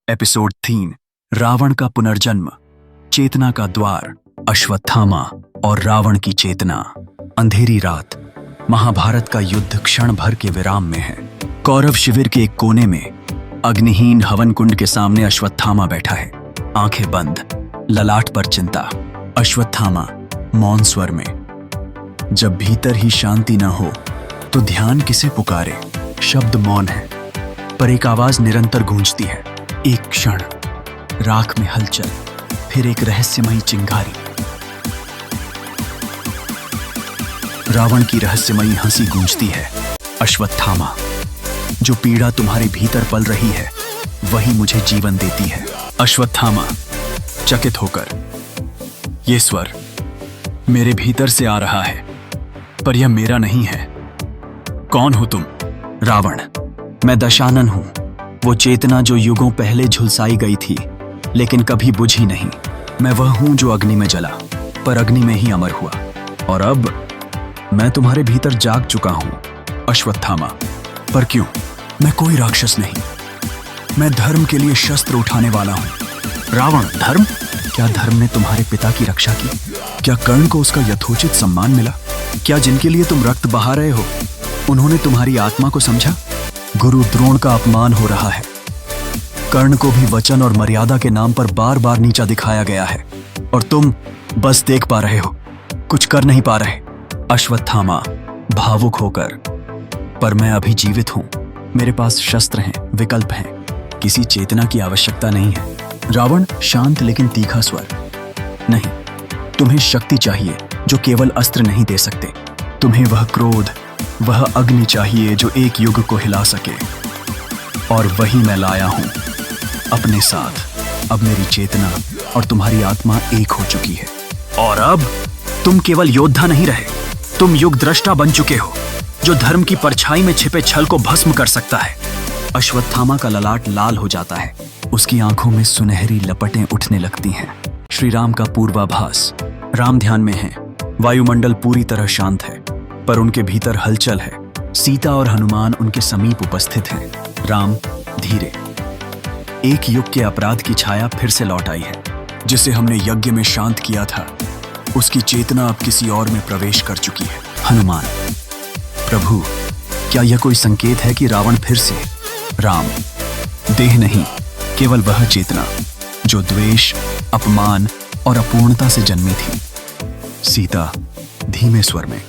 Episode 3 Ravan का पुनर्जन्म, चेतना का द्वार, अश्वत्थामा और रावण की चेतना। अंधेरी रात, महाभारत का युद्ध क्षण भर के विराम में है। कौरव शिविर के एक कोने में अग्निहीन हवन कुंड के सामने अश्वत्थामा बैठा है, आंखें बंद, ललाट पर चिंता। अश्वत्थामा मौन स्वर में, जब भीतर ही शांति न हो तो ध्यान किसे पुकारे। शब्द मौन है, पर एक आवाज निरंतर गूंजती है। एक क्षण, राख में हलचल, फिर एक रहस्यमयी चिंगारी। रावण की रहस्यमयी हंसी गूंजती है। अश्वत्थामा, जो पीड़ा तुम्हारे भीतर पल रही है वही मुझे जीवन देती है। अश्वत्थामा चकित होकर, ये स्वर मेरे भीतर से आ रहा है, पर यह मेरा नहीं है। कौन हो तुम? रावण, मैं दशानन हूं, वो चेतना जो युगों पहले झुलसाई गई थी लेकिन कभी बुझी नहीं। मैं वह हूं जो अग्नि में जला, पर अग्नि में ही अमर हुआ, और अब मैं तुम्हारे भीतर जाग चुका हूं। अश्वत्थामा, पर क्यों? मैं कोई राक्षस नहीं, मैं धर्म के लिए शस्त्र उठाने वाला हूं। रावण, धर्म? क्या धर्म ने तुम्हारे पिता की रक्षा की? क्या कर्ण को उसका यथोचित सम्मान मिला? क्या जिनके लिए तुम रक्त बहा रहे हो उन्होंने तुम्हारी आत्मा को समझा? गुरु द्रोण का अपमान हो रहा है। कर्ण को भी वचन और मर्यादा के नाम पर बार बार नीचा दिखाया गया है, और तुम बस देख पा रहे हो, कुछ कर नहीं पा रहे। अश्वत्थामा भावुक होकर, पर मैं अभी जीवित हूं, मेरे पास शस्त्र हैं, विकल्प हैं, किसी चेतना की आवश्यकता नहीं है। रावण शांत लेकिन तीखा स्वर, नहीं, तुम्हें शक्ति चाहिए जो केवल अस्त्र नहीं दे सकते। तुम्हें वह क्रोध, वह अग्नि चाहिए जो एक युग को हिला सके, और वही मैं लाया हूं अपने साथ। अब मेरी चेतना और तुम्हारी आत्मा एक हो चुकी है, और अब तुम केवल योद्धा नहीं रहे, तुम युग दृष्टा बन चुके हो, जो धर्म की परछाई में छिपे छल को भस्म कर सकता है। अश्वत्थामा का ललाट लाल हो जाता है, उसकी आंखों में सुनहरी लपटें उठने लगती हैं। श्री राम का पूर्वाभास। राम ध्यान में है, वायुमंडल पूरी तरह शांत है, पर उनके भीतर हलचल है। सीता और हनुमान उनके समीप उपस्थित हैं। राम धीरे, एक युग के अपराध की छाया फिर से लौट आई है। जिसे हमने यज्ञ में शांत किया था, उसकी चेतना अब किसी और में प्रवेश कर चुकी है। हनुमान, प्रभु, क्या यह कोई संकेत है कि रावण फिर से? राम, देह नहीं, केवल वह चेतना जो द्वेष, अपमान और अपूर्णता से जन्मी थी। सीता धीमे स्वर में,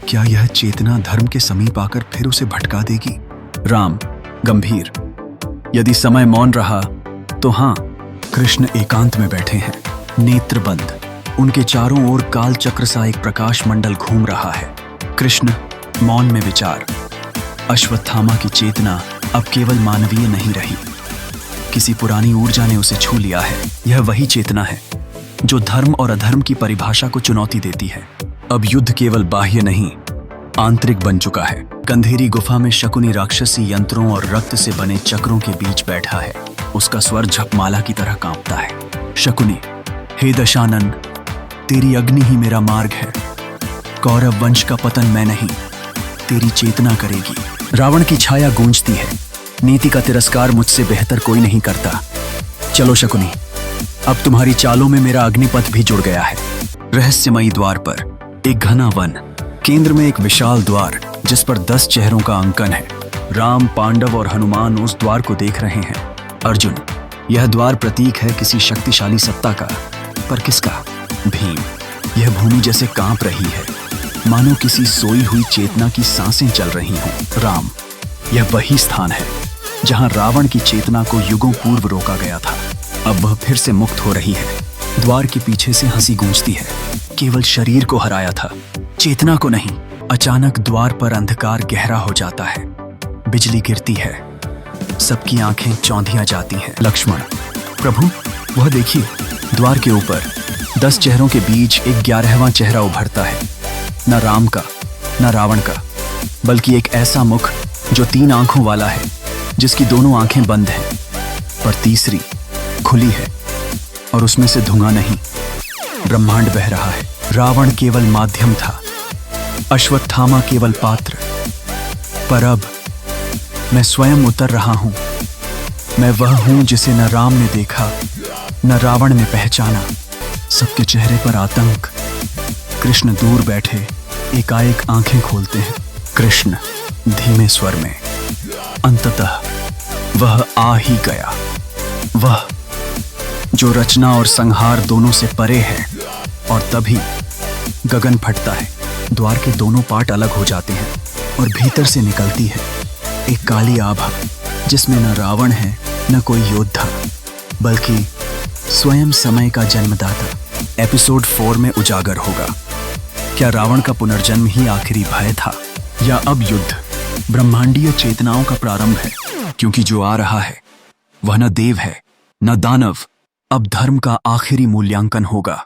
क्या यह चेतना धर्म के समीप आकर फिर उसे भटका देगी? राम गंभीर, यदि समय मौन रहा तो हां। कृष्ण एकांत में बैठे हैं, नेत्र बंद, उनके चारों ओर काल चक्र सा एक प्रकाश मंडल घूम रहा है। कृष्ण मौन में विचार। अश्वत्थामा की चेतना अब केवल मानवीय नहीं रही, किसी पुरानी ऊर्जा ने उसे छू लिया है। यह वही चेतना है जो धर्म और अधर्म की परिभाषा को चुनौती देती है। अब युद्ध केवल बाह्य नहीं, आंतरिक बन चुका है। अंधेरी गुफा में शकुनी राक्षसी यंत्रों और रक्त से बने चक्रों के बीच बैठा है। उसका स्वर झपमाला की तरह कांपता है। शकुनी, हे दशानन, तेरी अग्नि ही मेरा मार्ग है। कौरव वंश का पतन मैं नहीं, तेरी चेतना करेगी। रावण की छाया गूंजती है। नीति का तिरस्कार मुझसे बेहतर कोई नहीं करता। चलो शकुनी, अब तुम्हारी चालों में मेरा अग्निपथ भी जुड़ गया है। रहस्यमयी द्वार पर एक घना वन, केंद्र में एक विशाल द्वार जिस पर 10 चेहरों का अंकन है। राम, पांडव और हनुमान उस द्वार को देख रहे हैं। अर्जुन, यह द्वार प्रतीक है किसी शक्तिशाली सत्ता का, पर किसका? भीम, यह भूमि जैसे कांप रही है, मानो किसी सोई हुई चेतना की सांसें चल रही हों। राम, यह वही स्थान है जहां रावण की चेतना को युगों पूर्व रोका गया था, अब वह फिर से मुक्त हो रही है। द्वार के पीछे से हंसी गूंजती है। केवल शरीर को हराया था, चेतना को नहीं। अचानक द्वार पर अंधकार गहरा हो जाता है, बिजली गिरती है, सबकी आंखें चौंधिया जाती हैं। लक्ष्मण, प्रभु, वह देखिए, द्वार के ऊपर 10 चेहरों के बीच एक 11वां चेहरा उभरता है। न राम का, न रावण का, बल्कि एक ऐसा मुख जो 3 आंखों वाला है, जिसकी दोनों आंखें बंद हैं, पर तीसरी खुली है, और उसमें से धुआं नहीं, ब्रह्मांड बह रहा है। रावण केवल माध्यम था, अश्वत्थामा केवल पात्र, पर अब मैं स्वयं उतर रहा हूं मैं वह हूं जिसे न राम ने देखा न रावण ने पहचाना। सबके चेहरे पर आतंक। कृष्ण दूर बैठे एकाएक आंखें खोलते हैं। कृष्ण धीमे स्वर में, अंततः वह आ ही गया। वह जो रचना और संहार दोनों से परे है। और तभी गगन फटता है। द्वार के दोनों पार्ट अलग हो जाते हैं और भीतर से निकलती है एक काली आभा, जिसमें न रावण है न कोई योद्धा, बल्कि स्वयं समय का जन्मदाता। एपिसोड 4 में उजागर होगा, क्या रावण का पुनर्जन्म ही आखिरी भय था, या अब युद्ध ब्रह्मांडीय चेतनाओं का प्रारंभ है? क्योंकि जो आ रहा है वह न देव है न दानव, अब धर्म का आखिरी मूल्यांकन होगा।